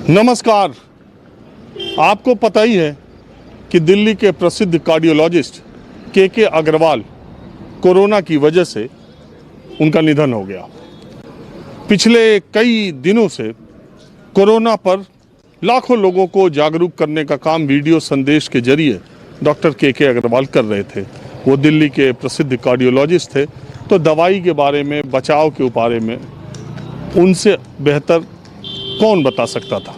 नमस्कार। आपको पता ही है कि दिल्ली के प्रसिद्ध कार्डियोलॉजिस्ट के अग्रवाल कोरोना की वजह से उनका निधन हो गया। पिछले कई दिनों से कोरोना पर लाखों लोगों को जागरूक करने का काम वीडियो संदेश के जरिए डॉक्टर के अग्रवाल कर रहे थे। वो दिल्ली के प्रसिद्ध कार्डियोलॉजिस्ट थे, तो दवाई के बारे में, बचाव के बारे में उनसे बेहतर कौन बता सकता था।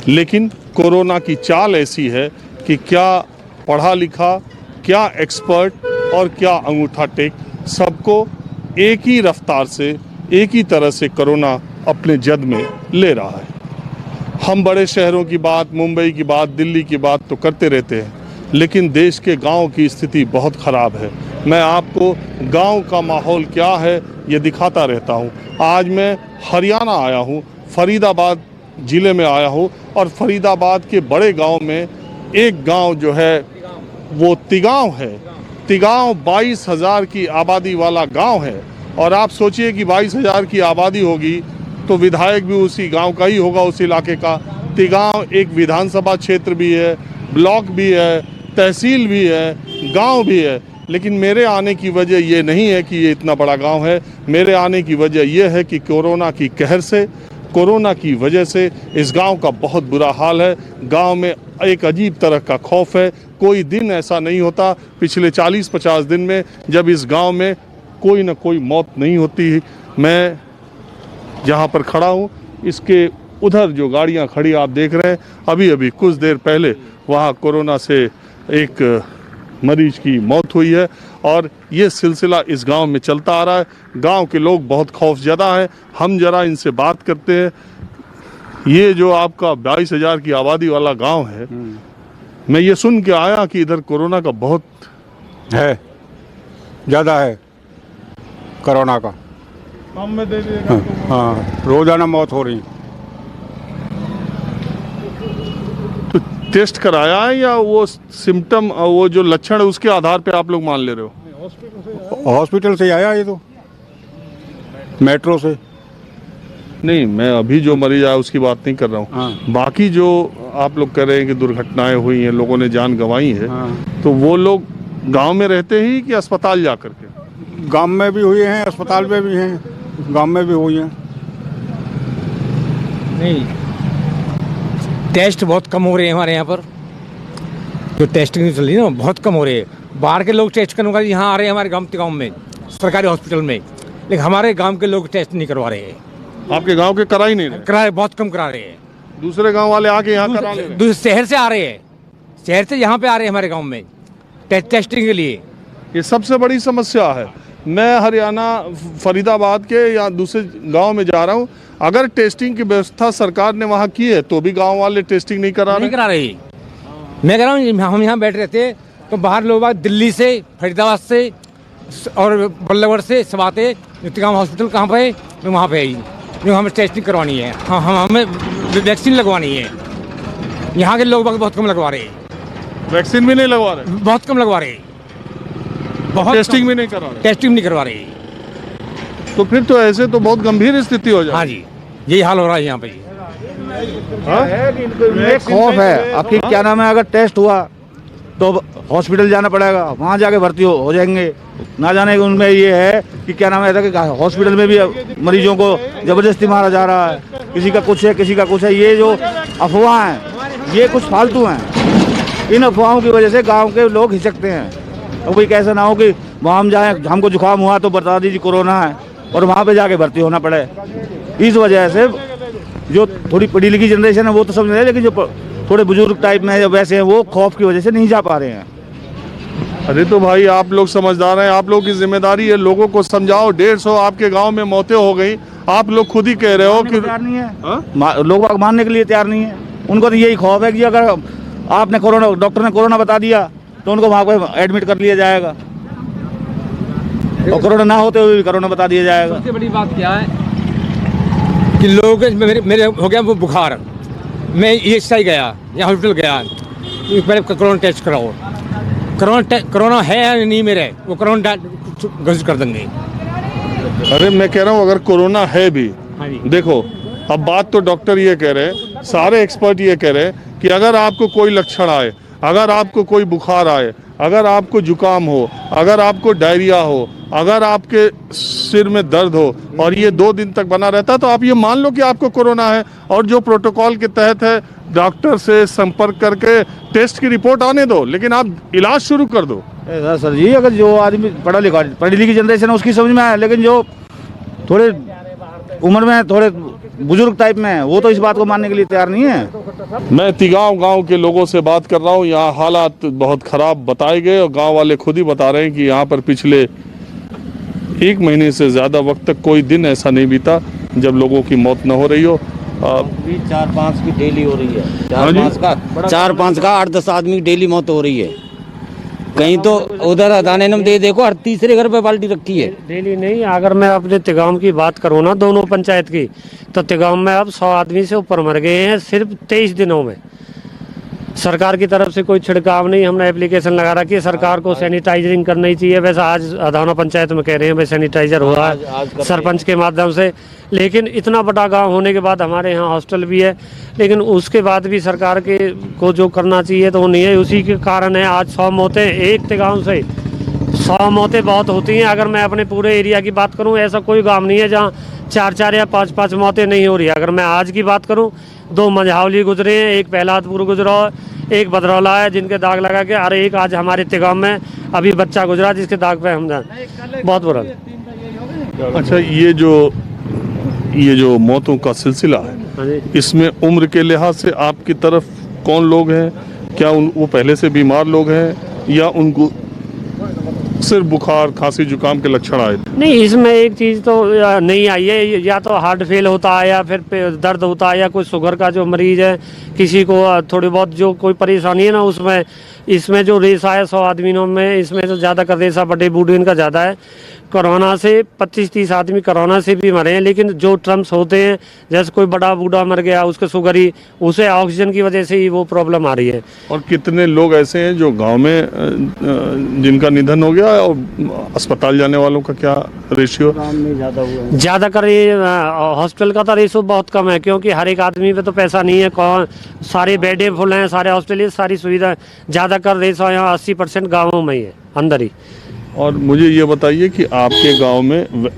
लेकिन कोरोना की चाल ऐसी है कि क्या पढ़ा लिखा, क्या एक्सपर्ट और क्या अंगूठा टेक, सबको एक ही रफ्तार से, एक ही तरह से कोरोना अपने जद में ले रहा है। हम बड़े शहरों की बात, मुंबई की बात, दिल्ली की बात तो करते रहते हैं, लेकिन देश के गांव की स्थिति बहुत ख़राब है। मैं आपको गांव का माहौल क्या है ये दिखाता रहता हूं। आज मैं हरियाणा आया हूं, फरीदाबाद ज़िले में आया हूं, और फरीदाबाद के बड़े गांव में एक गांव जो है वो तिगांव है। तिगांव 22,000 की आबादी वाला गांव है। और आप सोचिए कि 22,000 की आबादी होगी तो विधायक भी उसी गांव का ही होगा, उस इलाके का। तिगांव एक विधानसभा क्षेत्र भी है, ब्लॉक भी है, तहसील भी है, गांव भी है। लेकिन मेरे आने की वजह ये नहीं है कि ये इतना बड़ा गांव है। मेरे आने की वजह यह है कि कोरोना की कहर से, कोरोना की वजह से इस गांव का बहुत बुरा हाल है। गांव में एक अजीब तरह का खौफ है। कोई दिन ऐसा नहीं होता पिछले 40-50 दिन में जब इस गांव में कोई ना कोई मौत नहीं होती। मैं जहां पर खड़ा हूं, इसके उधर जो गाड़ियां खड़ी आप देख रहे हैं, अभी अभी कुछ देर पहले वहां कोरोना से एक मरीज की मौत हुई है। और ये सिलसिला इस गांव में चलता आ रहा है। गांव के लोग बहुत खौफजदा हैं। हम जरा इनसे बात करते हैं। ये जो आपका 22,000 की आबादी वाला गांव है, मैं ये सुन के आया कि इधर कोरोना का बहुत है, ज़्यादा है कोरोना का। काम में दे दिएगा। हाँ, रोजाना मौत हो रही। तो टेस्ट कराया है या वो सिम्टम, वो जो लक्षण है उसके आधार पे आप लोग मान ले रहे हो? हॉस्पिटल से आया ये तो, मेट्रो से। नहीं, मैं अभी जो मरीज आया उसकी बात नहीं कर रहा हूँ। हाँ। बाकी जो आप लोग कह रहे हैं कि दुर्घटनाएं हुई हैं, लोगों ने जान गंवाई है। हाँ। तो वो लोग गांव में रहते ही कि अस्पताल जा करके? गांव में भी हुए हैं, अस्पताल में भी हैं, गांव में भी हुई हैं। नहीं, टेस्ट बहुत कम हो रहे हैं हमारे यहाँ पर। जो टेस्टिंग चल रही है ना, बहुत कम हो रही है। बाहर के लोग टेस्ट करने वाले यहाँ आ रहे हैं हमारे गाँव में, सरकारी हॉस्पिटल में, लेकिन हमारे गांव के लोग टेस्ट नहीं करवा रहे हैं। आपके गांव के करा ही नहीं रहे? करा, बहुत कम करा रहे हैं। दूसरे गांव वाले आके यहाँ करा ले रहे हैं? दूसरे शहर से आ रहे हैं, शहर से यहाँ पे आ रहे हैं हमारे गाँव में टेस्टिंग के लिए। ये सबसे बड़ी समस्या है। मैं हरियाणा फरीदाबाद के या दूसरे गांव में जा रहा हूं, अगर टेस्टिंग की व्यवस्था सरकार ने वहां की है तो भी गांव वाले टेस्टिंग नहीं करा रहे। मैं कह रहा हूँ, हम यहाँ बैठ रहे थे तो बाहर लोग दिल्ली से, फरीदाबाद से और बल्लभगढ़ से सब आते। तिगांव हॉस्पिटल कहाँ पे है? मैं वहाँ पे आई, जो हमें टेस्टिंग करवानी है, हमें वैक्सीन लगवानी है। यहाँ के लोग बहुत कम लगवा रहे हैं। वैक्सीन भी नहीं लगवा रहे? बहुत कम लगवा रहे हैं। बहुत टेस्टिंग भी नहीं करा रहे? टेस्टिंग नहीं करवा रहे। तो फिर तो ऐसे तो बहुत गंभीर स्थिति हो जाए। हाँ जी, यही हाल हो रहा है यहाँ पे। खौफ है आपकी, क्या नाम है, अगर टेस्ट हुआ तो हॉस्पिटल जाना पड़ेगा, वहाँ जाके भर्ती हो जाएंगे। ना जाने कि उनमें ये है कि क्या नाम है, कि हॉस्पिटल में भी मरीजों को ज़बरदस्ती मारा जा रहा है। किसी का कुछ है, किसी का कुछ है। ये जो अफवाह हैं, ये कुछ फालतू हैं। इन अफवाहों की वजह से गाँव के लोग हिचकते हैं। और कोई कैसा ना हो कि वहाँ हम जाएँ, हमको जुकाम हुआ तो बता दीजिए कोरोना है, और वहाँ पे जाके भर्ती होना पड़े। इस वजह से जो थोड़ी पढ़ी लिखी जनरेशन है वो तो समझ रहे हैं, लेकिन जो थोड़े बुजुर्ग टाइप में जो वैसे हैं वो खौफ की वजह से नहीं जा पा रहे हैं। अरे तो भाई आप लोग समझदार हैं, आप लोग की जिम्मेदारी है, लोगों को समझाओ। 150 आपके गांव में मौतें हो गई, आप लोग खुद ही कह रहे हो कि तैयार नहीं है। लोग मानने के लिए तैयार नहीं है। उनको तो यही खौफ है कि अगर आपने कोरोना, डॉक्टर ने कोरोना बता दिया तो उनको वहाँ पे एडमिट कर लिया जाएगा, और कोरोना ना होते हुए भी कोरोना बता दिया जाएगा। सबसे बड़ी बात क्या है कि लोग, मेरे हो गया वो बुखार, मैं ESI गया या हॉस्पिटल गया, पहले कोरोना टेस्ट कराओ। कोरोना है या नहीं मेरे, वो कोरोना घोषित कर देंगे। अरे मैं कह रहा हूँ अगर कोरोना है भी, हाँ जी। देखो अब बात तो डॉक्टर ये कह रहे हैं सारे एक्सपर्ट ये कह रहे हैं कि अगर आपको कोई लक्षण आए, अगर आपको कोई बुखार आए, अगर आपको जुकाम हो, अगर आपको डायरिया हो, अगर आपके सिर में दर्द हो और ये 2 दिन तक बना रहता है, तो आप ये मान लो कि आपको कोरोना है। और जो प्रोटोकॉल के तहत है, डॉक्टर से संपर्क करके टेस्ट की रिपोर्ट आने दो, लेकिन आप इलाज शुरू कर दो। ऐसा सर जी, अगर जो आदमी पढ़ी लिखी जनरेशन है उसकी समझ में आया, लेकिन जो थोड़े उम्र में थोड़े बुजुर्ग टाइप में है, वो तो इस बात को मानने के लिए तैयार नहीं है। मैं तिगांव गांव के लोगों से बात कर रहा हूं। यहाँ हालात बहुत खराब बताए गए और गांव वाले खुद ही बता रहे हैं कि यहाँ पर पिछले 1 महीने से ज़्यादा वक्त तक कोई दिन ऐसा नहीं बीता जब लोगों की मौत न हो रही हो। 4-5 की डेली हो रही है। हाँ जी? 4-5 का 8-10 आदमी की डेली मौत हो रही है। कहीं तो उधर अदाने में देखो, हर तीसरे घर पे बाल्टी रखी है। डेली नहीं, अगर मैं अपने तिगाम की बात करूँ ना, दोनों पंचायत की, तो तिगाम में अब 100 आदमी से ऊपर मर गए हैं सिर्फ 23 दिनों में। सरकार की तरफ से कोई छिड़काव नहीं। हमने एप्लीकेशन लगा रखी है, सरकार को सैनिटाइजरिंग करनी चाहिए। वैसे आज अदाना पंचायत में कह रहे हैं भाई सैनिटाइजर हुआ है सरपंच के माध्यम से, लेकिन इतना बड़ा गांव होने के बाद हमारे यहाँ हॉस्टल भी है, लेकिन उसके बाद भी सरकार के को जो करना चाहिए तो वो नहीं है। उसी के कारण है आज 100 मौतें एक गाँव से 100 मौतें बहुत होती हैं। अगर मैं अपने पूरे एरिया की बात करूँ, ऐसा कोई गाँव नहीं है जहाँ 4-4 या 5-5 मौतें नहीं हो रही है। अगर मैं आज की बात करूँ, 2 मंझावली गुजरे हैं, एक पहलादपुर गुजरा, एक बदरौला है जिनके दाग लगा के, अरे एक आज हमारे तिगाम में अभी बच्चा गुजरा जिसके दाग पे हम जाए, बहुत बुरा। अच्छा, ये जो मौतों का सिलसिला है, इसमें उम्र के लिहाज से आपकी तरफ कौन लोग हैं? क्या वो पहले से बीमार लोग हैं या उनको सिर्फ बुखार खांसी जुकाम के लक्षण आए? नहीं, इसमें एक चीज़ तो नहीं आई है, या तो हार्ट फेल होता है या फिर दर्द होता है, या कोई शुगर का जो मरीज है, किसी को थोड़ी बहुत जो कोई परेशानी है ना, उसमें इसमें जो रेशा है 100 आदमियों में, इसमें तो ज़्यादा कर रेशा बड़े बूढ़े इनका ज़्यादा है। कोरोना से 25-30 आदमी कोरोना से भी मरे हैं, लेकिन जो टर्म्स होते हैं, जैसे कोई बड़ा बूढ़ा मर गया, उसके शुगर ही, उसे ऑक्सीजन की वजह से ही वो प्रॉब्लम आ रही है। और कितने लोग ऐसे हैं जो गांव में जिनका निधन हो गया, और अस्पताल जाने वालों का क्या रेशियो? ज़्यादा कर हॉस्पिटल का तो रेशो बहुत कम है, क्योंकि हर एक आदमी पे तो पैसा नहीं है। कौन सारे बेडें फुल हैं, सारे हॉस्पिटल, सारी सुविधा। ज़्यादा कर रेशो यहाँ 80% गाँवों में ही है, अंदर ही। और मुझे ये बताइए कि आपके गांव में,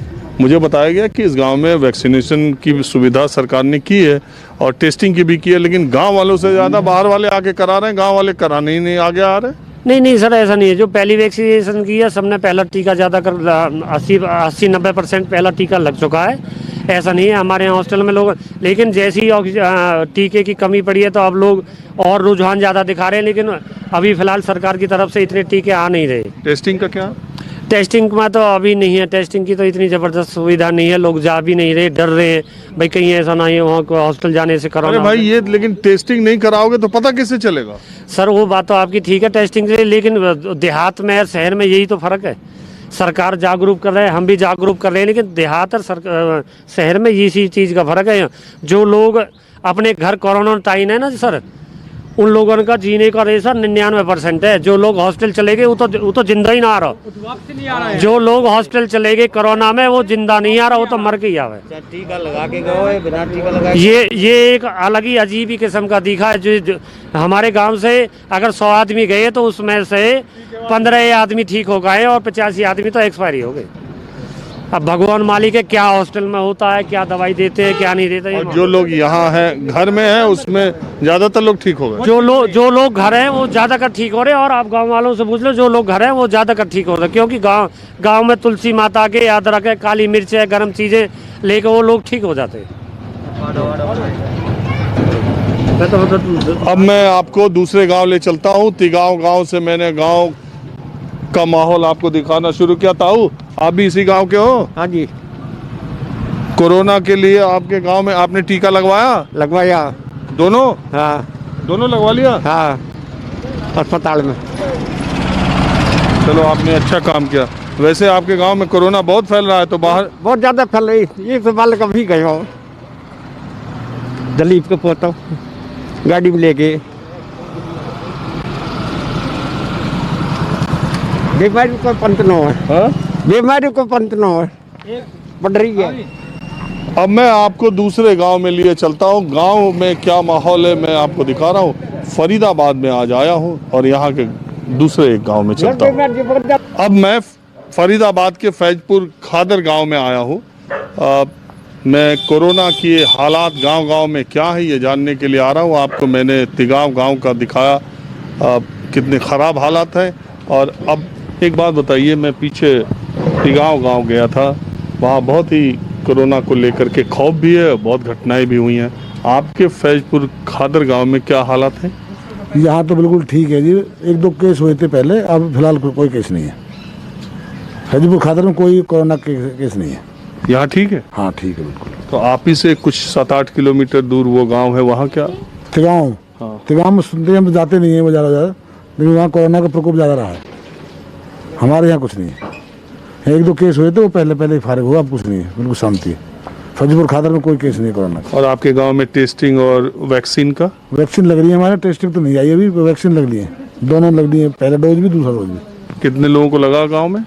मुझे बताया गया कि इस गांव में वैक्सीनेशन की सुविधा सरकार ने की है और टेस्टिंग की भी की है, लेकिन गांव वालों से ज़्यादा बाहर वाले आके करा रहे हैं, गांव वाले कराने ही नहीं आगे आ रहे। नहीं सर, ऐसा नहीं है। जो पहली वैक्सीनेशन की है, सबने पहला टीका ज़्यादा कर 80-90% पहला टीका लग चुका है। ऐसा नहीं है हमारे यहाँ हॉस्टल में लोग, लेकिन जैसे ही टीके की कमी पड़ी है तो अब लोग और रुझान ज़्यादा दिखा रहे हैं, लेकिन अभी फिलहाल सरकार की तरफ से इतने टीके आ नहीं रहे। टेस्टिंग का क्या? टेस्टिंग में तो अभी नहीं है, टेस्टिंग की तो इतनी ज़बरदस्त सुविधा नहीं है, लोग जा भी नहीं रहे, डर रहे हैं भाई कहीं ऐसा ना है वहाँ को हॉस्टल जाने से अरे भाई ये, लेकिन टेस्टिंग नहीं कराओगे तो पता कैसे चलेगा? सर वो बात तो आपकी ठीक है टेस्टिंग से, लेकिन देहात में और शहर में यही तो फ़र्क है। सरकार जागरूक कर रहे हैं, हम भी जागरूक कर रहे हैं, लेकिन देहात और शहर में इसी चीज़ का फ़र्क है। जो लोग अपने घर क्वारंटाइन है ना सर, उन लोगों का जीने का रेशा 99% है। जो लोग हॉस्टल चले गए वो तो जिंदा ही ना आ रहा। जो लोग हॉस्टल चले गए कोरोना में, वो जिंदा नहीं आ रहा, वो तो मर के ही आवे। टीका लगा के गए, बिना टीका लगा ये एक अलग ही अजीब ही किस्म का दिखा है। जो हमारे गांव से अगर 100 आदमी गए तो उसमें से 15 आदमी ठीक हो गए और 85 आदमी तो एक्सपायरी हो गए। अब भगवान मालिक है, क्या हॉस्टल में होता है, क्या दवाई देते हैं, क्या नहीं देते। और जो लोग यहाँ हैं, घर में हैं, उसमें ज़्यादातर लोग ठीक हो गए। जो लोग घर हैं वो ज़्यादातर ठीक हो रहे हैं, और आप गांव वालों से पूछ लो, जो लोग घर हैं वो ज़्यादातर ठीक हो रहे हैं, क्योंकि गांव में तुलसी माता के, अदरक है, काली मिर्च है, गर्म चीज़ें लेकर वो लोग ठीक हो जाते हैं। अब मैं आपको दूसरे गांव ले चलता हूँ। तिगांव गांव से मैंने गांव का माहौल आपको दिखाना शुरू किया। ताऊ, आप भी इसी गांव के हो? हाँ जी, कोरोना के लिए आपके गांव में आपने टीका लगवाया? लगवाया। दोनों? हाँ दोनों लगवा लिया? हाँ, अस्पताल में। चलो, आपने अच्छा काम किया। वैसे आपके गांव में कोरोना बहुत फैल रहा है, तो बाहर बहुत ज़्यादा फैल रही। ये तो बाल कभी गए हो, दलीप के पोता गाड़ी में लेके बीमारी को पंत न हो, बीमारी को पंत न हो, बढ़ रही है। अब मैं आपको दूसरे गांव में लिए चलता हूं। गांव में क्या माहौल है मैं आपको दिखा रहा हूं। फरीदाबाद में आज आया हूं और यहां के दूसरे एक गांव में चलता हूं। अब मैं फरीदाबाद के फैजपुर खादर गांव में आया हूं। मैं कोरोना की हालात गांव-गांव में क्या है ये जानने के लिए आ रहा हूं। आपको मैंने तिगांव गांव का दिखाया कितने ख़राब हालात हैं। और अब एक बात बताइए, मैं पीछे तिगांव गांव गया था, वहाँ बहुत ही कोरोना को लेकर के खौफ भी है, बहुत घटनाएं भी हुई हैं। आपके फैजपुर खादर गांव में क्या हालात हैं? यहाँ तो बिल्कुल ठीक है जी। एक दो केस हुए थे पहले, अब फिलहाल कोई केस नहीं है। फैजपुर खादर में कोई कोरोना केस नहीं है। यहाँ ठीक है? हाँ ठीक है बिल्कुल। तो आप ही से कुछ 7-8 किलोमीटर दूर वो गांव है, वहाँ क्या? तिगांव। हाँ। तिगांव में सुनते हैं, हम जाते नहीं है वो ज़्यादा, लेकिन वहाँ कोरोना का प्रकोप ज़्यादा रहा है। हमारे यहाँ कुछ नहीं है। एक दो केस हुए थे, वो पहले ही फारिग हुआ, अब कुछ नहीं है, बिल्कुल शांति है। फैजपुर खादर में कोई केस नहीं कोरोना का। और आपके गांव में टेस्टिंग और वैक्सीन का? वैक्सीन लग रही है हमारे, टेस्टिंग तो नहीं आई अभी, वैक्सीन लग रही है, दोनों लग रही है, पहला डोज भी दूसरा डोज भी। कितने लोगों को लगा गांव में,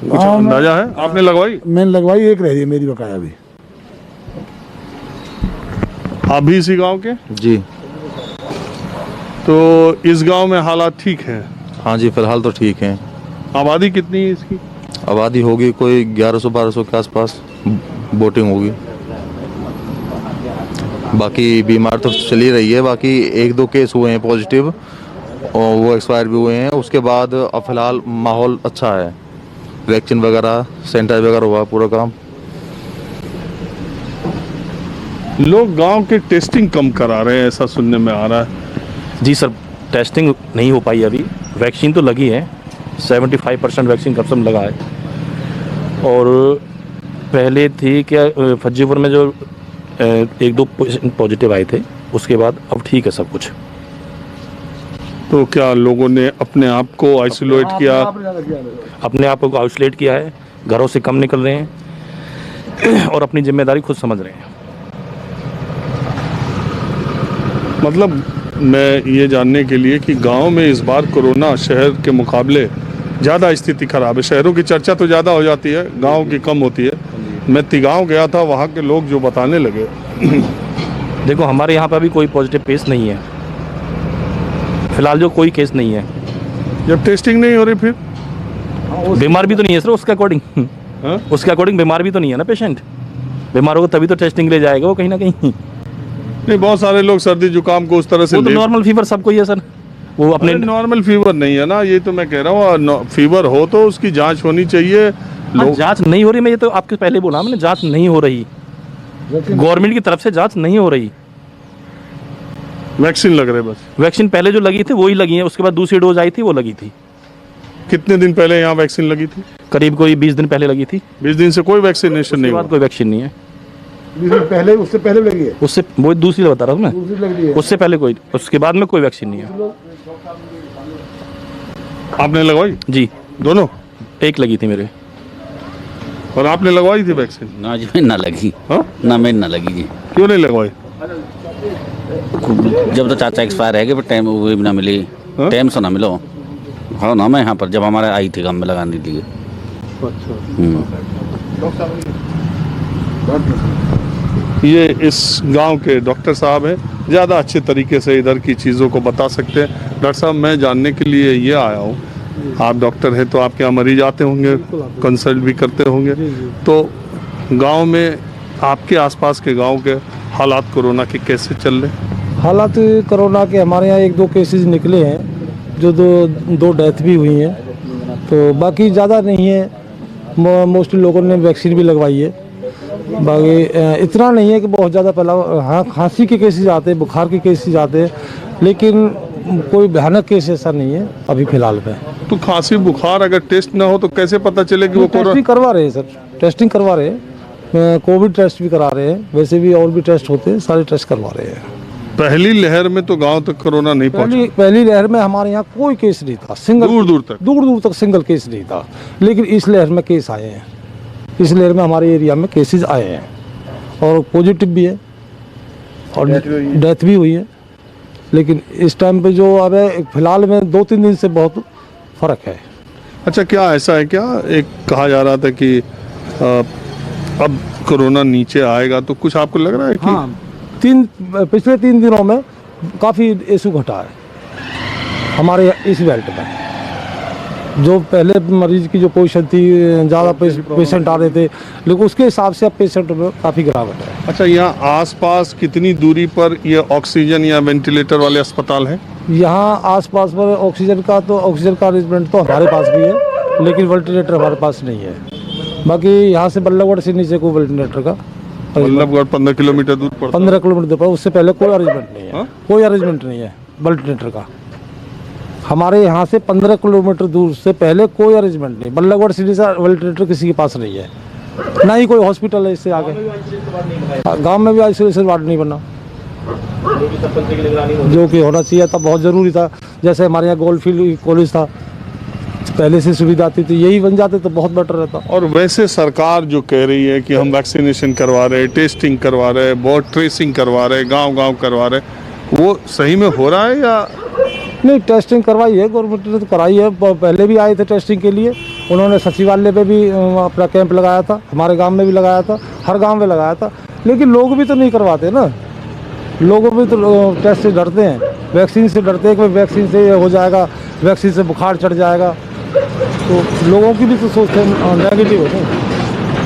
कुछ अंदाजा है? आपने लगवाई? मैंने लगवाई, एक रह रही है मेरी बकाया अभी। आप भी इसी गांव के? जी तो इस गांव में हालात ठीक हैं? हाँ जी, फिलहाल तो ठीक है। आबादी कितनी है इसकी? आबादी होगी कोई 1100-1200 के आसपास बोटिंग होगी। बाकी बीमार तो चल ही रही है। बाकी एक दो केस हुए हैं पॉजिटिव और वो एक्सपायर भी हुए हैं। उसके बाद अब फिलहाल माहौल अच्छा है, वैक्सीन वगैरह सैनिटाइज वगैरह हुआ पूरा काम। लोग गांव के टेस्टिंग कम करा रहे हैं, ऐसा सुनने में आ रहा है। जी सर, टेस्टिंग नहीं हो पाई अभी। वैक्सीन तो लगी है, 75% वैक्सीन कब से लगा है। और पहले थी क्या फज्जीपुर में जो एक दो पॉजिटिव आए थे, उसके बाद अब ठीक है सब कुछ। तो क्या लोगों ने अपने आप को आइसोलेट किया? अपने आप को आइसोलेट किया है, घरों से कम निकल रहे हैं और अपनी जिम्मेदारी खुद समझ रहे हैं। मतलब मैं ये जानने के लिए कि गांव में इस बार कोरोना शहर के मुकाबले ज़्यादा स्थिति खराब है। शहरों की चर्चा तो ज़्यादा हो जाती है, गांव की कम होती है। मैं तिगांव गया था, वहाँ के लोग जो बताने लगे। देखो हमारे यहाँ पर अभी कोई पॉजिटिव केस नहीं है फिलहाल, जो कोई केस नहीं है। जब टेस्टिंग नहीं हो रही फिर बीमार भी तो नहीं है सर, उसके अकॉर्डिंग उसके अकॉर्डिंग बीमार भी तो नहीं है ना पेशेंट। बीमार होगा तभी तो टेस्टिंग ले जाएगा वो कहीं ना कहीं। नहीं, बहुत सारे लोग सर्दी जुकाम को उस तरह से वो तो नॉर्मल फीवर सबको ही है सर, वो अपने नॉर्मल फीवर नहीं है ना, ये तो मैं कह रहा हूँ। फीवर हो तो उसकी जांच होनी चाहिए। लोग जांच नहीं हो रही, मैं ये तो आपके पहले बोला मैंने, जांच नहीं हो रही, गवर्नमेंट की तरफ से जांच नहीं हो रही। वैक्सीन लग रहे बस। वैक्सीन पहले जो लगी थी वही लगी है, उसके बाद दूसरी डोज आई थी वो लगी थी। कितने दिन पहले यहाँ वैक्सीन लगी थी? करीब कोई 20 दिन पहले लगी थी। 20 दिन से कोई वैक्सीनेशन नहीं उसके हुआ? बाद कोई वैक्सीन नहीं है। पहले उससे पहले लगी है, उससे वो दूसरी बता रहा हूँ मैं, दूसरी लग रही है। उससे पहले कोई, उसके बाद में कोई वैक्सीन नहीं है। आपने लगवाई? जी दोनों? एक लगी थी मेरे। और आपने लगवाई थी वैक्सीन? ना जी मेरी ना लगी। हाँ? ना मेरी ना लगी जी। क्यों नहीं लगवाई? जब तो चाचा एक्सपायर है कि टाइम वो भी ना मिली, हाँ? टाइम से ना मिलो। हाँ ना, मैं यहाँ पर जब हमारे आई थी काम में लगाने के लिए। ये इस गांव के डॉक्टर साहब हैं, ज़्यादा अच्छे तरीके से इधर की चीज़ों को बता सकते हैं। डॉक्टर साहब, मैं जानने के लिए ये आया हूँ, आप डॉक्टर हैं तो आपके यहाँ मरीज आते होंगे, कंसल्ट भी करते होंगे, तो गांव में आपके आसपास के गांव के हालात कोरोना के कैसे चल रहे? हालात कोरोना के हमारे यहाँ एक दो केसेस निकले हैं, जो दो डेथ भी हुई हैं, तो बाकी ज़्यादा नहीं है। मोस्टली लोगों ने वैक्सीन भी लगवाई है। बाकी इतना नहीं है कि बहुत ज़्यादा पहला, हाँ खांसी के केसेस आते हैं, बुखार के केसेस आते हैं, लेकिन कोई भयानक केस ऐसा नहीं है अभी फिलहाल में। तो खांसी बुखार अगर टेस्ट ना हो तो कैसे पता चले कि वो टेस्टिंग करवा रहे हैं सर, टेस्टिंग करवा रहे हैं, कोविड टेस्ट भी करा रहे हैं, वैसे भी और भी टेस्ट होते हैं, सारे टेस्ट करवा रहे हैं। पहली लहर में तो गांव तक कोरोना नहीं पहुंचा। पहली लहर में हमारे यहाँ कोई केस नहीं था, सिंगल दूर तक सिंगल केस नहीं था, लेकिन इस लहर में केस आए हैं। इस लहर में हमारे एरिया में केसेस आए हैं और पॉजिटिव भी है और डेथ भी हुई है। लेकिन इस टाइम पे जो अब है फिलहाल में 2-3 दिन से बहुत फर्क है। अच्छा, क्या ऐसा है क्या, एक कहा जा रहा था कि अब कोरोना नीचे आएगा तो कुछ आपको लग रहा है कि हाँ, पिछले 3 दिनों में काफ़ी इशू घटा है हमारे इस बेल्ट में। जो पहले मरीज की जो पोजीशन थी, ज़्यादा पेशेंट आ रहे थे, लेकिन उसके हिसाब से अब पेशेंट में काफ़ी गिरावट है। अच्छा, यहाँ आसपास कितनी दूरी पर ये ऑक्सीजन या वेंटिलेटर वाले अस्पताल हैं? यहाँ आसपास पर ऑक्सीजन का अरेंजमेंट तो हमारे पास भी है, लेकिन वेंटिलेटर हमारे पास नहीं है। बाकी यहाँ से बल्लभगढ़ से नीचे को वेंटिलेटर का बल्लभगढ़ 15 किलोमीटर दूर पड़ता है। 15 किलोमीटर दूर पर, उससे पहले कोई अरेंजमेंट नहीं है। कोई अरेंजमेंट नहीं है वेंटिलेटर का। हमारे यहाँ से 15 किलोमीटर दूर से पहले कोई अरेंजमेंट नहीं। बल्लभगढ़ सिटी से वेंटिलेटर किसी के पास नहीं है, ना ही कोई हॉस्पिटल है इससे आगे। गांव में भी आइसोलेशन वार्ड नहीं बना, जो कि होना चाहिए था, बहुत ज़रूरी था। जैसे हमारे यहाँ गोल्डफील्ड कॉलेज था, पहले से सुविधा आती थी, यही बन जाते तो बहुत बेटर रहता। और वैसे सरकार जो कह रही है कि हम वैक्सीनेशन करवा रहे हैं, टेस्टिंग करवा रहे हैं, बहुत ट्रेसिंग करवा रहे हैं, गांव-गांव करवा रहे हैं, वो सही में हो रहा है या नहीं? टेस्टिंग करवाई है, गवर्नमेंट ने तो कराई है। पहले भी आए थे टेस्टिंग के लिए, उन्होंने सचिवालय पे भी अपना कैंप लगाया था, हमारे गांव में भी लगाया था, हर गांव में लगाया था, लेकिन लोग भी तो नहीं करवाते ना। लोगों भी तो टेस्ट से डरते हैं, वैक्सीन से डरते हैं कि वैक्सीन से ये हो जाएगा, वैक्सीन से बुखार चढ़ जाएगा, तो लोगों की भी तो सोच नेगेटिव है।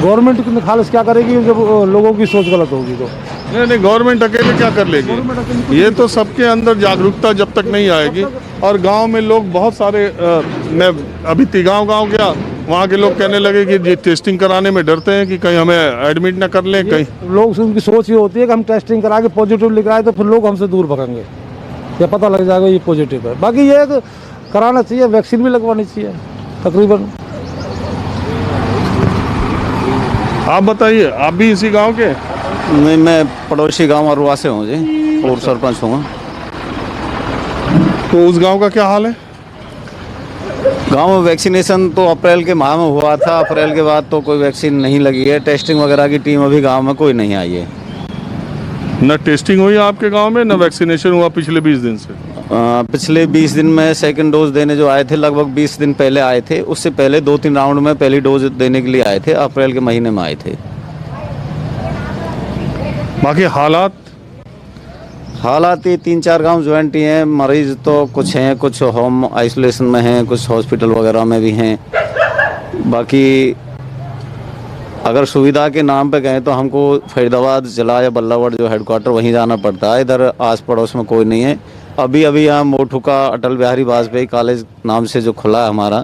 गवर्नमेंट की खालिश क्या करेगी जब लोगों की सोच गलत होगी तो? नहीं, गवर्नमेंट अकेले क्या कर लेगी? ये तो सबके अंदर जागरूकता जब तक नहीं आएगी। और गांव में लोग बहुत सारे मैं अभी तिगांव गांव गया, वहाँ के लोग कहने लगे कि ये टेस्टिंग कराने में डरते हैं कि कहीं हमें एडमिट ना कर लें। कहीं लोग उनकी सोच ये होती है कि हम टेस्टिंग करा के पॉजिटिव लिख आए तो फिर लोग हमसे दूर भगेंगे, या पता लग जाएगा ये पॉजिटिव है। बाकी ये कराना चाहिए, वैक्सीन भी लगवानी चाहिए तकरीबन। आप बताइए, आप भी इसी गांव के? नहीं, मैं पड़ोसी गांव अरुआ से हूँ जी, और सरपंच हूँ। तो उस गांव का क्या हाल है? गांव में वैक्सीनेशन तो अप्रैल के माह में हुआ था, अप्रैल के बाद तो कोई वैक्सीन नहीं लगी है। टेस्टिंग वगैरह की टीम अभी गांव में कोई नहीं आई है। न टेस्टिंग हुई आपके गांव में, न वैक्सीनेशन हुआ पिछले 20 दिन से? पिछले 20 दिन में सेकंड डोज देने जो आए थे, लगभग 20 दिन पहले आए थे। उससे पहले 2-3 राउंड में पहली डोज देने के लिए आए थे, अप्रैल के महीने में आए थे। बाकी हालात ये 3-4 गांव ज्वाइंट ही हैं। मरीज तो कुछ हैं, कुछ होम आइसोलेशन में हैं, कुछ हॉस्पिटल वगैरह में भी हैं। बाकी अगर सुविधा के नाम पे गए तो हमको फरीदाबाद जिला या बल्लभगढ़ जो हेडक्वार्टर वहीं जाना पड़ता है। इधर आस पड़ोस में कोई नहीं है। अभी यहाँ मोठू का अटल बिहारी वाजपेयी कॉलेज नाम से जो खुला है हमारा,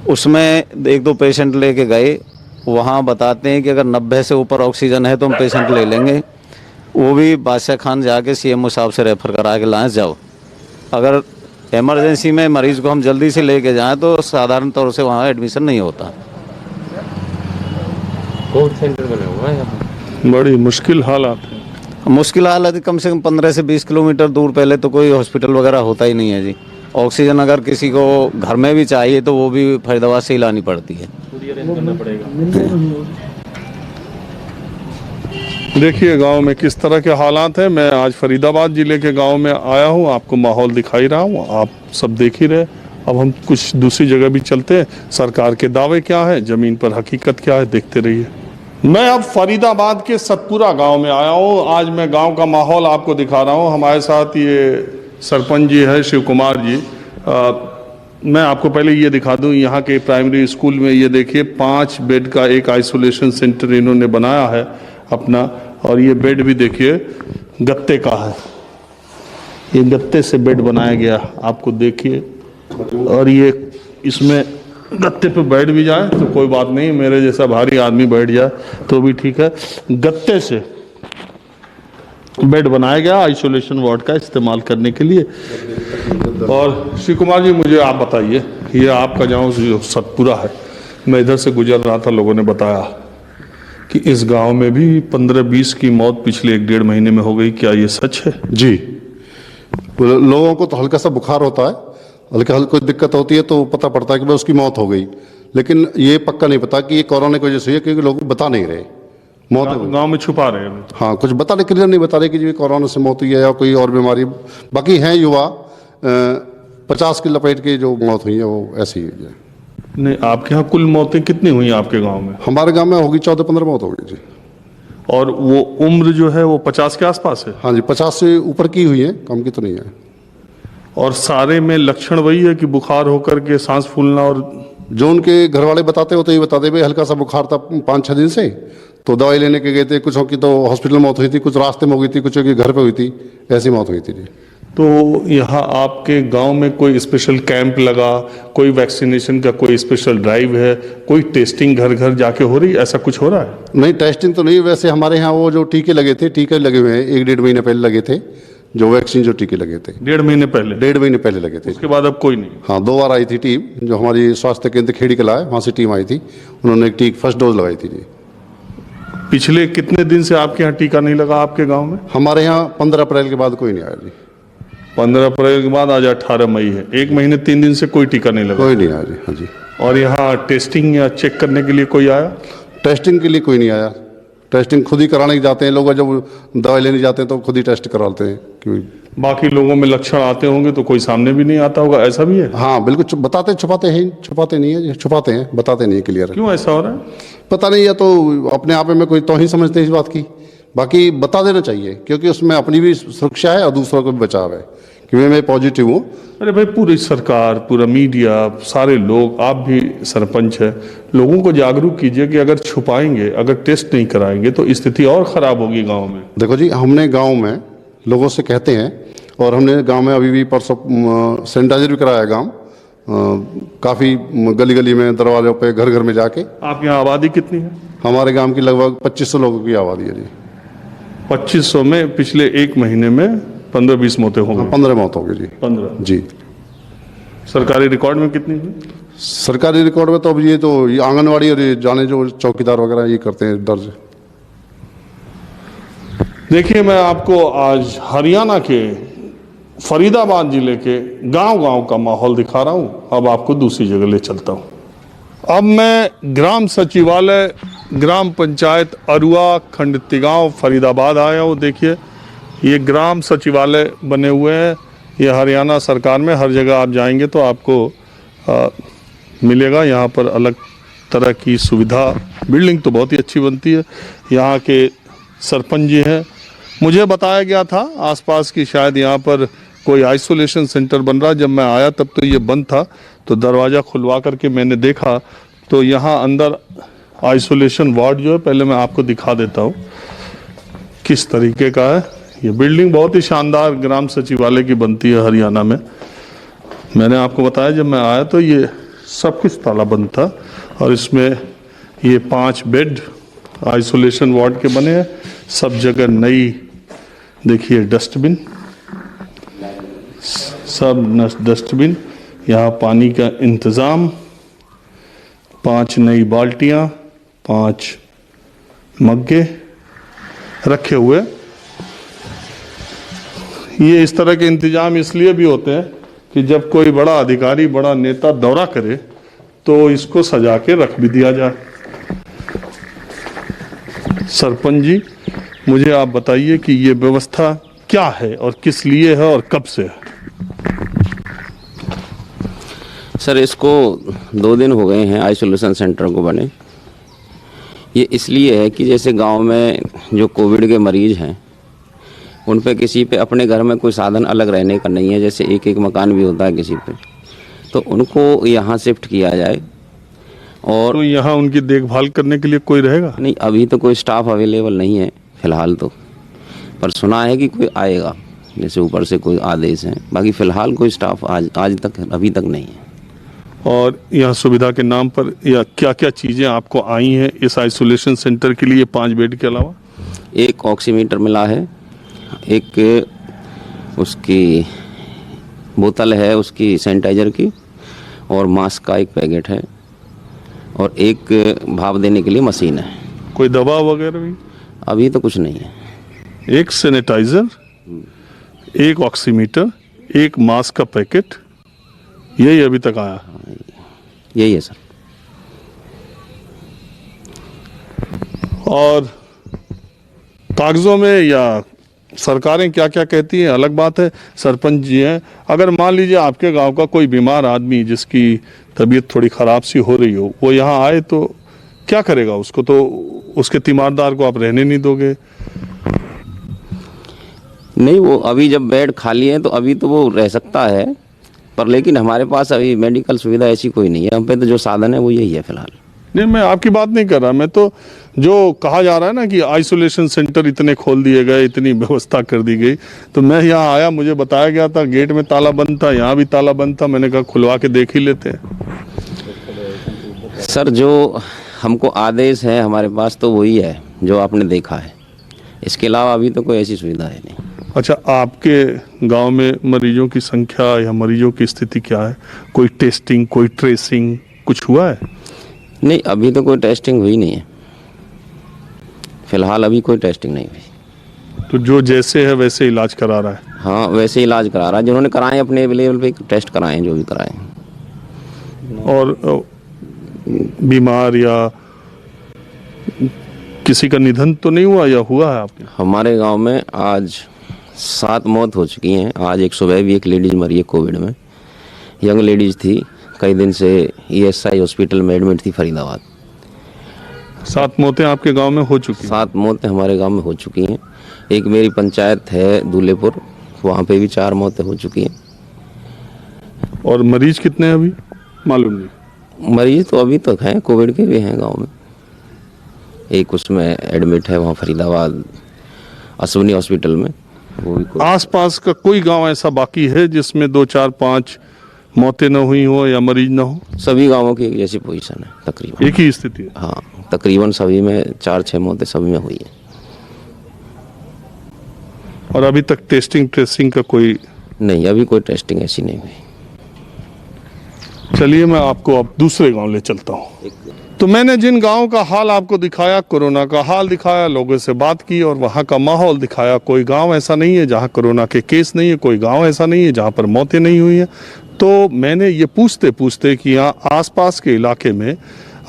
उसमें 1-2 पेशेंट लेके गए। वहाँ बताते हैं कि अगर 90 से ऊपर ऑक्सीजन है तो हम पेशेंट ले लेंगे। वो भी बादशाह खान जाके CMO साहब से रेफ़र करा के लाएँ जाओ। अगर इमरजेंसी में मरीज़ को हम जल्दी से लेके जाएं तो साधारण तौर से वहाँ एडमिशन नहीं होता। कोविड सेंटर बना हुआ है, बड़ी मुश्किल हालात है। मुश्किल हालत कम से कम 15 से 20 किलोमीटर दूर पहले तो कोई हॉस्पिटल वगैरह होता ही नहीं है जी। ऑक्सीजन अगर किसी को घर में भी चाहिए तो वो भी फरीदाबाद से ही लानी पड़ती है। करना पड़ेगा। देखिए गांव में किस तरह के हालात हैं। मैं आज फरीदाबाद जिले के गांव में आया हूं, आपको माहौल दिखाई रहा हूं, आप सब देख ही रहे। अब हम कुछ दूसरी जगह भी चलते हैं, सरकार के दावे क्या है, जमीन पर हकीकत क्या है, देखते रहिए। मैं अब फरीदाबाद के सतपुरा गांव में आया हूं। आज मैं गांव का माहौल आपको दिखा रहा हूं। हमारे साथ ये सरपंच जी है, शिव कुमार जी। मैं आपको पहले ये दिखा दूं, यहाँ के प्राइमरी स्कूल में ये देखिए 5 बेड का एक आइसोलेशन सेंटर इन्होंने बनाया है अपना। और ये बेड भी देखिए गत्ते का है, ये गत्ते से बेड बनाया गया, आपको देखिए। और ये इसमें गत्ते पे बैठ भी जाए तो कोई बात नहीं, मेरे जैसा भारी आदमी बैठ जाए तो भी ठीक है। गत्ते से बेड बनाया गया आइसोलेशन वार्ड का इस्तेमाल करने के लिए। और श्री कुमार जी, मुझे आप बताइए, ये आपका गाँव जो सतपुरा है, मैं इधर से गुजर रहा था, लोगों ने बताया कि इस गांव में भी 15-20 की मौत पिछले 1-1.5 महीने में हो गई। क्या ये सच है? जी, लोगों को तो हल्का सा बुखार होता है, हल्का कोई दिक्कत होती है तो पता पड़ता है कि भाई उसकी मौत हो गई, लेकिन ये पक्का नहीं पता कि ये कोरोना की वजह से है, क्योंकि लोग बता नहीं रहे मौत गांव में छुपा रहे हैं। हाँ, कुछ बताने क्लियर नहीं बता रहे कि जी कोरोना से मौत हुई है या कोई और बीमारी। बाकी हैं युवा 50 की लपेट की जो मौत हुई है वो ऐसी हुई है। नहीं, आपके यहाँ कुल मौतें कितनी हुई आपके गांव में? हमारे गांव में होगी 14-15 मौत होगी जी। और वो उम्र जो है वो 50 के आसपास है? हाँ जी, 50 से ऊपर की हुई है, कम की तो नहीं है। और सारे में लक्षण वही है कि बुखार होकर के सांस फूलना, और जो उनके घर वाले बताते हो तो ये बताते भाई हल्का सा बुखार था 5-6 दिन से, तो दवाई लेने के गए थे, कुछ की तो हॉस्पिटल में मौत हुई थी, कुछ रास्ते में हो गई थी, कुछ की घर पे हुई थी, ऐसी मौत हुई थी जी। तो यहाँ आपके गांव में कोई स्पेशल कैंप लगा, कोई वैक्सीनेशन का कोई स्पेशल ड्राइव है, कोई टेस्टिंग घर घर जाके हो रही है, ऐसा कुछ हो रहा है? नहीं, टेस्टिंग तो नहीं, वैसे हमारे यहाँ वो जो टीके लगे थे, टीके लगे हुए हैं 1-1.5 महीने पहले लगे थे, जो वैक्सीन जो टीके लगे थे 1.5 महीने पहले? 1.5 महीने पहले लगे थे। उसके बाद अब कोई नहीं? हाँ, 2 बार आई थी टीम, जो हमारी स्वास्थ्य केंद्र खेड़ी कला है वहाँ से टीम आई थी, उन्होंने एक टीक फर्स्ट डोज लगाई थी जी। पिछले कितने दिन से आपके यहाँ टीका नहीं लगा आपके गांव में? हमारे यहाँ 15 अप्रैल के बाद कोई नहीं आया जी। 15 अप्रैल के बाद आज 18 मई है, 1 महीने 3 दिन से कोई टीका नहीं लगा? कोई नहीं आया जी। हाँ जी। और यहाँ टेस्टिंग या चेक करने के लिए कोई आया? टेस्टिंग के लिए कोई नहीं आया, टेस्टिंग खुद ही कराने जाते हैं लोग, जब दवाई लेने जाते हैं तो खुद ही टेस्ट कराते हैं कि बाकी लोगों में लक्षण आते होंगे तो कोई सामने भी नहीं आता होगा, ऐसा भी है? हाँ बिल्कुल, बताते छुपाते हैं, छुपाते नहीं है, छुपाते हैं, बताते नहीं क्लियर। क्यों ऐसा हो रहा है पता नहीं, या तो अपने आप में कोई तौहीन समझते हैं इस बात की, बाकी बता देना चाहिए क्योंकि उसमें अपनी भी सुरक्षा है और दूसरों को भी बचाव है कि मैं पॉजिटिव हूँ। अरे भाई, पूरी सरकार, पूरा मीडिया, सारे लोग, आप भी सरपंच है, लोगों को जागरूक कीजिए कि अगर छुपाएंगे, अगर टेस्ट नहीं कराएंगे तो स्थिति और खराब होगी गांव में। देखो जी, हमने गांव में लोगों से कहते हैं, और हमने गांव में अभी भी परसों सैनिटाइजर भी कराया गांव, काफ़ी गली गली में, दरवाजों पे, घर घर में जाके। आप यहाँ आबादी कितनी है? हमारे गांव की लगभग 2500 लोगों की आबादी है जी। 2500 में पिछले 1 महीने में 15-20 मौतें हो गई? 15 मौत हो गई जी। 15 जी। सरकारी रिकॉर्ड में कितनी हुई? सरकारी रिकॉर्ड में तो अब ये आंगनवाड़ी और ये जाने जो चौकीदार वगैरह ये करते हैं दर्ज। देखिए, मैं आपको आज हरियाणा के फरीदाबाद जिले के गांव-गांव का माहौल दिखा रहा हूं। अब आपको दूसरी जगह ले चलता हूं। अब मैं ग्राम सचिवालय, ग्राम पंचायत अरुआ, खंड तिगांव, फरीदाबाद आया हूं। देखिए, ये ग्राम सचिवालय बने हुए हैं। ये हरियाणा सरकार में हर जगह आप जाएंगे तो आपको मिलेगा। यहाँ पर अलग तरह की सुविधा, बिल्डिंग तो बहुत ही अच्छी बनती है। यहाँ के सरपंच जी हैं। मुझे बताया गया था आसपास की शायद यहाँ पर कोई आइसोलेशन सेंटर बन रहा। जब मैं आया तब तो ये बंद था, तो दरवाज़ा खुलवा करके मैंने देखा तो यहाँ अंदर आइसोलेशन वार्ड जो है, पहले मैं आपको दिखा देता हूँ किस तरीके का है। ये बिल्डिंग बहुत ही शानदार ग्राम सचिवालय की बनती है हरियाणा में। मैंने आपको बताया जब मैं आया तो ये सब कुछ ताला बंद था, और इसमें ये 5 बेड आइसोलेशन वार्ड के बने हैं। सब जगह नई, देखिए, डस्टबिन, सब डस्टबिन, यहाँ पानी का इंतज़ाम, 5 नई बाल्टियाँ, 5 मग्गे रखे हुए। ये इस तरह के इंतजाम इसलिए भी होते हैं कि जब कोई बड़ा अधिकारी, बड़ा नेता दौरा करे तो इसको सजा के रख भी दिया जाए। सरपंच जी, मुझे आप बताइए कि ये व्यवस्था क्या है और किस लिए है और कब से है? सर, इसको 2 दिन हो गए हैं आइसोलेशन सेंटर को बने। ये इसलिए है कि जैसे गांव में जो कोविड के मरीज हैं, उन पे किसी पे अपने घर में कोई साधन अलग रहने का नहीं है, जैसे एक मकान भी होता है किसी पे, तो उनको यहाँ शिफ्ट किया जाए। और तो यहाँ उनकी देखभाल करने के लिए कोई रहेगा? नहीं, अभी तो कोई स्टाफ अवेलेबल नहीं है फिलहाल तो, पर सुना है कि कोई आएगा, जैसे ऊपर से कोई आदेश है। बाकी फिलहाल कोई स्टाफ आज तक अभी तक नहीं है। और यहाँ सुविधा के नाम पर या क्या क्या चीज़ें आपको आई हैं इस आइसोलेशन सेंटर के लिए 5 बेड के अलावा? एक ऑक्सीमीटर मिला है, एक उसकी बोतल है उसकी सैनिटाइजर की, और मास्क का एक पैकेट है, और एक भाप देने के लिए मशीन है। कोई दवा वगैरह भी? अभी तो कुछ नहीं है। एक सैनिटाइजर, एक ऑक्सीमीटर, एक मास्क का पैकेट, यही अभी तक आया? यही है सर। और कागजों में या सरकारें क्या क्या कहती हैं अलग बात है, सरपंच जी हैं। अगर मान लीजिए आपके गांव का कोई बीमार आदमी जिसकी तबीयत थोड़ी ख़राब सी हो रही हो, वो यहाँ आए तो क्या करेगा? उसको तो, उसके तीमारदार को आप रहने नहीं दोगे। नहीं, वो अभी जब बेड खाली है तो अभी तो वो रह सकता है, पर लेकिन हमारे पास अभी मेडिकल सुविधा ऐसी कोई नहीं है। हम पे तो जो साधन है वो यही है फिलहाल। नहीं, मैं आपकी बात नहीं कर रहा, मैं तो जो कहा जा रहा है ना कि आइसोलेशन सेंटर इतने खोल दिए गए, इतनी व्यवस्था कर दी गई, तो मैं यहाँ आया, मुझे बताया गया था गेट में ताला बंद था, यहाँ भी ताला बंद था। मैंने कहा खुलवा के देख ही लेते हैं। सर, जो हमको आदेश है हमारे पास तो वही है जो आपने देखा है, इसके अलावा अभी तो कोई ऐसी सुविधा है नहीं। अच्छा, आपके गांव में मरीजों की संख्या या मरीजों की स्थिति क्या है? कोई टेस्टिंग, कोई ट्रेसिंग कुछ हुआ है? नहीं, अभी तो कोई टेस्टिंग हुई नहीं है फिलहाल, अभी कोई टेस्टिंग नहीं हुई। तो जो जैसे है वैसे इलाज करा रहा है? हाँ, वैसे इलाज करा रहा है, जिन्होंने कराए अपने लेवल पे टेस्ट कराए, जो भी कराए। और बीमार या किसी का निधन तो नहीं हुआ या हुआ है आपके? हमारे गांव में आज 7 मौत हो चुकी हैं। आज एक सुबह भी एक लेडीज मरी है कोविड में, यंग लेडीज थी, कई दिन से ESI हॉस्पिटल में एडमिट थी फरीदाबाद। 7 मौतें आपके गांव में हो चुकी हैं? 7 मौतें हमारे गांव में हो चुकी हैं। एक मेरी पंचायत है दूल्हेपुर, वहाँ पे भी 4 मौतें हो चुकी हैं। और मरीज कितने हैं अभी मालूम नहीं? मरीज तो अभी तक हैं, कोविड के भी हैं गांव में। एक उसमें एडमिट है वहाँ फरीदाबाद अश्विनी हॉस्पिटल में, वो भी। आसपास का कोई गांव ऐसा बाकी है जिसमें 2, 4, 5 मौतें न हुई हो या मरीज न हो? सभी गांवों की एक जैसी पोजीशन है तकरीबन, एक ही स्थिति है? हाँ, तकरीबन सभी में 4-6 मौतें सभी में हुई है। और अभी तक टेस्टिंग ट्रेसिंग का कोई? नहीं, अभी कोई टेस्टिंग ऐसी नहीं हुई। चलिए, मैं आपको अब दूसरे गांव ले चलता हूँ। तो मैंने जिन गांव का हाल आपको दिखाया, कोरोना का हाल दिखाया, लोगों से बात की और वहाँ का माहौल दिखाया। कोई गांव ऐसा नहीं है जहाँ कोरोना के केस नहीं है, कोई गांव ऐसा नहीं है जहाँ पर मौतें नहीं हुई हैं। तो मैंने ये पूछते पूछते कि यहाँ आसपास के इलाके में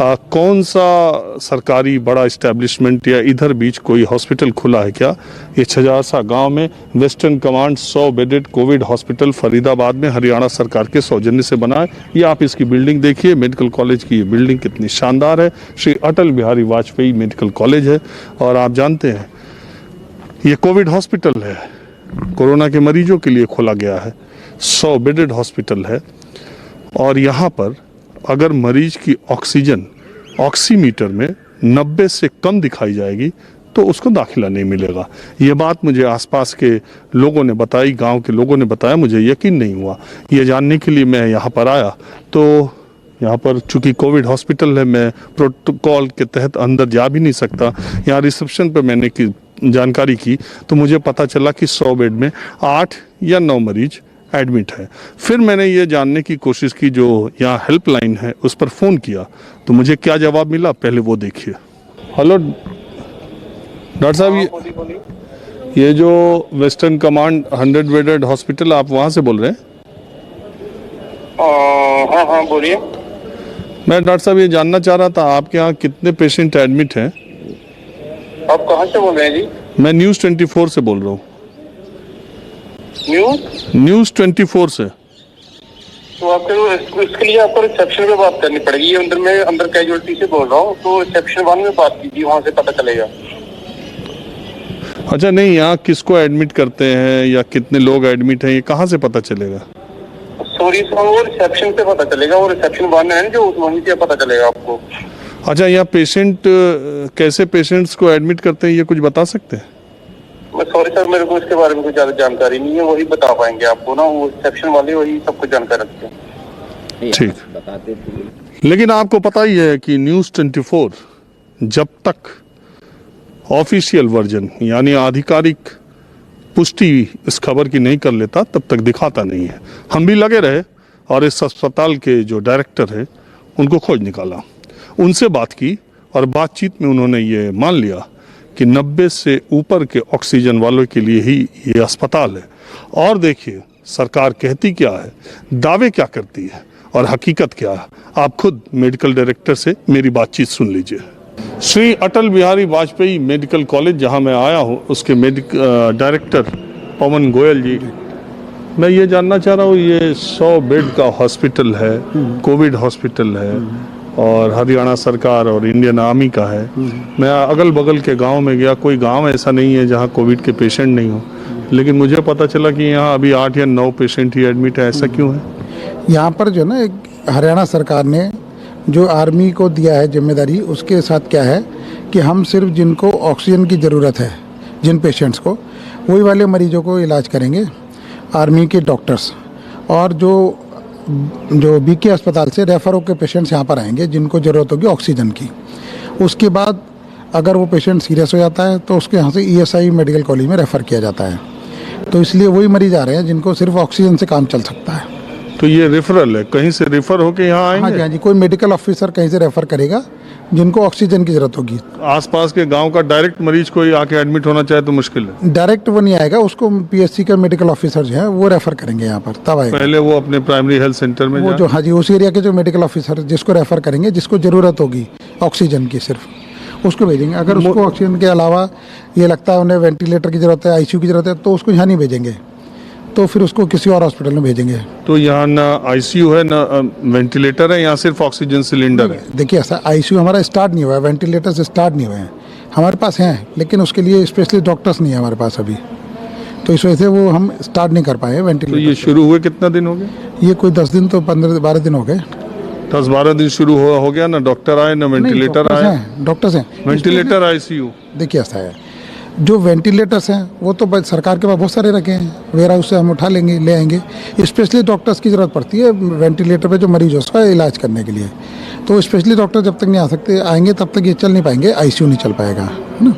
कौन सा सरकारी बड़ा इस्टेब्लिशमेंट या इधर बीच कोई हॉस्पिटल खुला है क्या? ये छजारसा गांव में western command 100 bedded Covid hospital Faridabad में हरियाणा सरकार के सौजन्य से बना है। ये आप इसकी बिल्डिंग देखिए, मेडिकल कॉलेज की ये बिल्डिंग कितनी शानदार है। श्री अटल बिहारी वाजपेयी मेडिकल कॉलेज है। और आप जानते हैं ये कोविड हॉस्पिटल है, कोरोना के मरीजों के लिए खोला गया है, 100 बेडेड हॉस्पिटल है। और यहाँ पर अगर मरीज की ऑक्सीजन ऑक्सीमीटर में 90 से कम दिखाई जाएगी तो उसको दाखिला नहीं मिलेगा। ये बात मुझे आसपास के लोगों ने बताई, गांव के लोगों ने बताया, मुझे यकीन नहीं हुआ। ये जानने के लिए मैं यहाँ पर आया। तो यहाँ पर चूंकि कोविड हॉस्पिटल है, मैं प्रोटोकॉल के तहत अंदर जा भी नहीं सकता। यहाँ रिसेप्शन पर मैंने की जानकारी की तो मुझे पता चला कि 100 बेड में 8 या 9 मरीज एडमिट है। फिर मैंने ये जानने की कोशिश की, जो यहाँ हेल्पलाइन है उस पर फ़ोन किया तो मुझे क्या जवाब मिला, पहले वो देखिए। हेलो डॉक्टर साहब, ये जो वेस्टर्न कमांड 100 बेडेड हॉस्पिटल, आप वहाँ से बोल रहे हैं? हाँ, बोलिए। मैं डॉक्टर साहब ये जानना चाह रहा था आपके यहाँ कितने पेशेंट एडमिट हैं? आप कहाँ से बोल रहे हैं जी? मैं न्यूज़ 24 से बोल रहा हूँ। न्यूज़ 24 से। तो आपके इसके लिए आपको रिसेप्शन पे बात करनी पड़ेगी। अंदर कैजुअलिटी से बोल रहा हूँ, तो रिसेप्शन 1 में बात कीजिए, वहाँ से पता चलेगा। अच्छा, नहीं, यहाँ किसको एडमिट करते हैं या कितने लोग एडमिट हैं, ये कहाँ से पता चलेगा? सॉरी सर, वो रिसेप्शन पे पता चलेगा। वो रिसेप्शन 1 है जो, वहीं से पता चलेगा आपको। अच्छा, यहाँ पेशेंट कैसे पेशेंट्स को एडमिट करते हैं, ये कुछ बता सकते हैं? सॉरी सर, मेरे को इसके बारे में कुछ ज्यादा जानकारी नहीं है, वही बता पाएंगे आपको ना, वो रिसेप्शन वाले वही सब कुछ जानकारी रखते हैं। ठीक, बताते थे। लेकिन आपको पता ही है कि न्यूज़ 24 जब तक ऑफिशियल वर्जन यानी आधिकारिक पुष्टि इस खबर की नहीं कर लेता तब तक दिखाता नहीं है। हम भी लगे रहे और इस अस्पताल के जो डायरेक्टर है उनको खोज निकाला, उनसे बात की और बातचीत में उन्होंने ये मान लिया कि 90 से ऊपर के ऑक्सीजन वालों के लिए ही ये अस्पताल है। और देखिए सरकार कहती क्या है, दावे क्या करती है और हकीकत क्या है। आप खुद मेडिकल डायरेक्टर से मेरी बातचीत सुन लीजिए। श्री अटल बिहारी वाजपेयी मेडिकल कॉलेज जहां मैं आया हूं, उसके डायरेक्टर पवन गोयल जी, मैं ये जानना चाह रहा हूँ, ये 100 बेड का हॉस्पिटल है, कोविड हॉस्पिटल है और हरियाणा सरकार और इंडियन आर्मी का है। मैं अगल बगल के गांव में गया, कोई गांव ऐसा नहीं है जहां कोविड के पेशेंट नहीं हो, लेकिन मुझे पता चला कि यहाँ अभी 8 या 9 पेशेंट ही एडमिट है। ऐसा क्यों है? यहाँ पर जो ना हरियाणा सरकार ने जो आर्मी को दिया है जिम्मेदारी, उसके साथ क्या है कि हम सिर्फ जिनको ऑक्सीजन की ज़रूरत है, जिन पेशेंट्स को, वही वाले मरीजों को इलाज करेंगे आर्मी के डॉक्टर्स, और जो बीके अस्पताल से रेफर होकर पेशेंट्स यहाँ पर आएंगे जिनको ज़रूरत होगी ऑक्सीजन की। उसके बाद अगर वो पेशेंट सीरियस हो जाता है तो उसके यहाँ से ESI मेडिकल कॉलेज में रेफ़र किया जाता है। तो इसलिए वही मरीज आ रहे हैं जिनको सिर्फ ऑक्सीजन से काम चल सकता है। तो ये रेफरल है, कहीं से रेफर होके यहाँ आएंगे? हाँ जी, कोई मेडिकल ऑफिसर कहीं से रेफर करेगा जिनको ऑक्सीजन की जरूरत होगी। आसपास के गांव का डायरेक्ट मरीज कोई आके एडमिट होना चाहे तो मुश्किल है? डायरेक्ट वो नहीं आएगा, उसको PSC का मेडिकल ऑफिसर जो है वो रेफर करेंगे यहाँ पर, तब आएगा। पहले वो अपने प्राइमरी हेल्थ सेंटर में वो जो, हाँ जी, उस एरिया के जो मेडिकल ऑफिसर जिसको रेफर करेंगे, जिसको जरूरत होगी ऑक्सीजन की सिर्फ, उसको भेजेंगे। अगर उसको ऑक्सीजन के अलावा ये लगता है उन्हें वेंटिलेटर की जरूरत है, ICU की जरूरत है, तो उसको यहाँ नहीं भेजेंगे, तो फिर उसको किसी और हॉस्पिटल में भेजेंगे। तो यहाँ ना ICU है ना वेंटिलेटर है, यहाँ सिर्फ ऑक्सीजन सिलेंडर है? देखिए ऐसा, ICU हमारा स्टार्ट नहीं हुआ है, वेंटिलेटर से स्टार्ट नहीं हुए हैं, हमारे पास हैं, लेकिन उसके लिए स्पेशलिस्ट डॉक्टर्स नहीं है हमारे पास अभी, तो इस वजह से वो हम स्टार्ट नहीं कर पाए वेंटिलेटर। तो ये शुरू हुए कितना दिन हो गए? ये कोई 10 दिन तो 15-12 दिन हो गए। 10-12 दिन शुरू हो गया, ना डॉक्टर आए ना वेंटिलेटर आए? डॉक्टर्स हैं, वेंटिलेटर ICU। देखिए ऐसा है, जो वेंटिलेटर्स हैं वो तो सरकार के पास बहुत सारे रखे हैं, वेयर हाउस से हम उठा लेंगे, ले आएंगे। स्पेशली डॉक्टर्स की ज़रूरत पड़ती है वेंटिलेटर पे जो मरीज है उसका इलाज करने के लिए, तो स्पेशली डॉक्टर जब तक नहीं आ सकते, आएंगे तब तक ये चल नहीं पाएंगे, ICU नहीं चल पाएगा, है ना।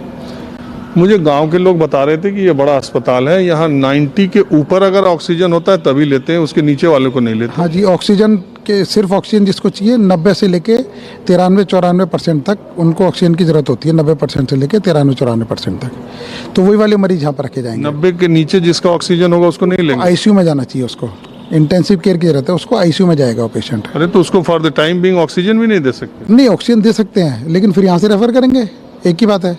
मुझे गांव के लोग बता रहे थे कि ये बड़ा अस्पताल है, यहाँ 90 के ऊपर अगर ऑक्सीजन होता है तभी लेते हैं, उसके नीचे वालों को नहीं लेते। हाँ जी, ऑक्सीजन के सिर्फ ऑक्सीजन जिसको चाहिए 90 से लेके 93-94% तक उनको ऑक्सीजन की जरूरत होती है, 90% से लेके 93-94% तक, तो वही वाले मरीज यहाँ पर रखे जाएंगे। 90 के नीचे जिसका ऑक्सीजन होगा उसको नहीं लेंगे? ICU में जाना चाहिए, उसको इंटेंसिव केयर की जरूरत है, उसको ICU में जाएगा वो पेशेंट। अरे तो उसको for the time being oxygen भी नहीं दे सकते? नहीं, ऑक्सीजन दे सकते हैं, लेकिन फिर यहाँ से रेफर करेंगे, एक ही बात है।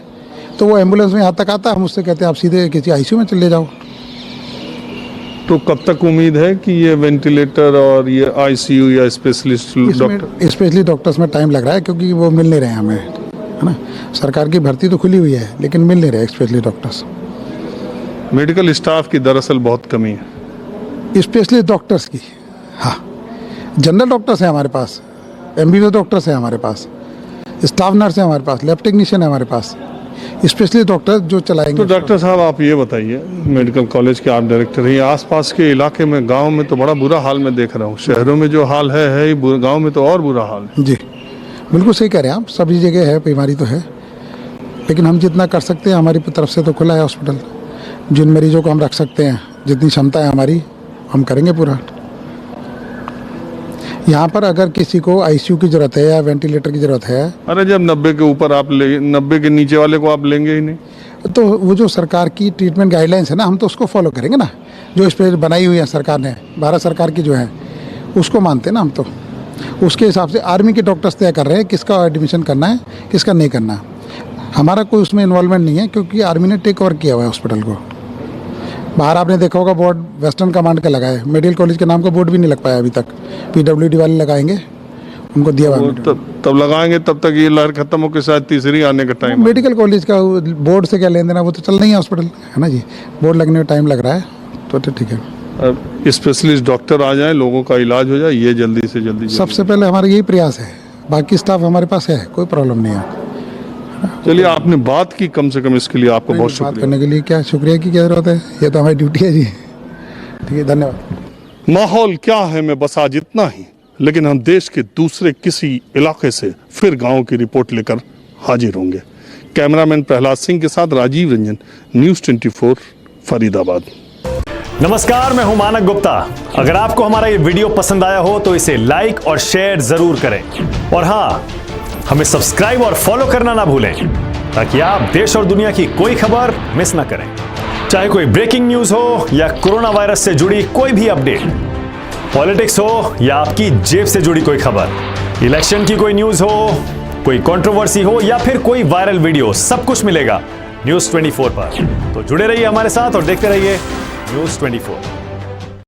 तो वो एम्बुलेंस में यहाँ तक आता है, हम उससे कहते हैं आप सीधे किसी ICU में चले जाओ। तो कब तक उम्मीद है कि ये वेंटिलेटर और ये ICU या स्पेशलिस्ट डॉक्टर? स्पेशलिस्ट डॉक्टर्स में टाइम लग रहा है क्योंकि वो मिल नहीं रहे हैं हमें, है ना। सरकार की भर्ती तो खुली हुई है लेकिन मिल नहीं रहे स्पेशलिस्ट डॉक्टर्स। मेडिकल स्टाफ की दरअसल बहुत कमी है, स्पेशलिस्ट डॉक्टर्स की। हाँ, जनरल डॉक्टर्स हैं हमारे पास, MBBS डॉक्टर्स हैं हमारे पास, स्टाफ नर्स है हमारे पास, लैब टेक्नीशियन है हमारे पास, स्पेशलिस्ट डॉक्टर जो चलाएंगे। तो डॉक्टर साहब आप ये बताइए, मेडिकल कॉलेज के आप डायरेक्टर हैं, आसपास के इलाके में, गांव में तो बड़ा बुरा हाल मैं देख रहा हूँ, शहरों में जो हाल है गांव में तो और बुरा हाल है। जी बिल्कुल सही कह रहे हैं आप, सभी जगह है, बीमारी तो है, लेकिन हम जितना कर सकते हैं, हमारी तरफ से तो खुला है हॉस्पिटल, जिन मरीजों को हम रख सकते हैं, जितनी क्षमता है हमारी, हम करेंगे पूरा। यहाँ पर अगर किसी को ICU की जरूरत है या वेंटिलेटर की जरूरत है, अरे जब 90 के ऊपर आप 90 के नीचे वाले को आप लेंगे ही नहीं, तो वो जो सरकार की ट्रीटमेंट गाइडलाइंस है ना, हम तो उसको फॉलो करेंगे ना, जो इस पर बनाई हुई है सरकार ने, भारत सरकार की जो है, उसको मानते हैं ना हम तो। उसके हिसाब से आर्मी के डॉक्टर्स तय कर रहे हैं किसका एडमिशन करना है, किसका नहीं करना। हमारा कोई उसमें इन्वॉल्वमेंट नहीं है क्योंकि आर्मी ने टेक ओवर किया हुआ है हॉस्पिटल को। बाहर आपने देखा होगा बोर्ड वेस्टर्न कमांड का लगा है, मेडिकल कॉलेज के नाम का बोर्ड भी नहीं लग पाया अभी तक, PWD वाले लगाएंगे, उनको दिया हुआ तब लगाएंगे, तब तक ये लहर खत्म होकर शायद तीसरी आने का टाइम। मेडिकल कॉलेज का बोर्ड से क्या लेन देना, वो तो चल नहीं है हॉस्पिटल, है ना जी, बोर्ड लगने में टाइम लग रहा है, तो ठीक है। स्पेशलिस्ट डॉक्टर आ जाए, लोगों का इलाज हो जाए, ये जल्दी से जल्दी। सबसे पहले हमारा यही प्रयास है, बाकी स्टाफ हमारे पास है, कोई प्रॉब्लम नहीं है। चलिए, आपने बात की, कम से कम इसके लिए आपको बहुत शुक्रिया। बात करने के लिए क्या शुक्रिया की क्या जरूरत है, ये तो हमारी ड्यूटी है जी। ठीक है, धन्यवाद। माहौल क्या है मैं बस आज इतना ही, लेकिन हम देश के दूसरे किसी इलाके से फिर गांव की रिपोर्ट लेकर हाजिर होंगे। कैमरामैन प्रहलाद सिंह के साथ राजीव रंजन, न्यूज़ 24 फरीदाबाद। नमस्कार, मैं हूं मानक गुप्ता। अगर आपको हमारा ये वीडियो पसंद आया हो तो इसे लाइक और शेयर जरूर करें, और हाँ, हमें सब्सक्राइब और फॉलो करना ना भूलें ताकि आप देश और दुनिया की कोई खबर मिस ना करें। चाहे कोई ब्रेकिंग न्यूज हो या कोरोना वायरस से जुड़ी कोई भी अपडेट, पॉलिटिक्स हो या आपकी जेब से जुड़ी कोई खबर, इलेक्शन की कोई न्यूज हो कोई कंट्रोवर्सी हो या फिर कोई वायरल वीडियो, सब कुछ मिलेगा न्यूज़ 24 पर। तो जुड़े रहिए हमारे साथ और देखते रहिए न्यूज़ 24।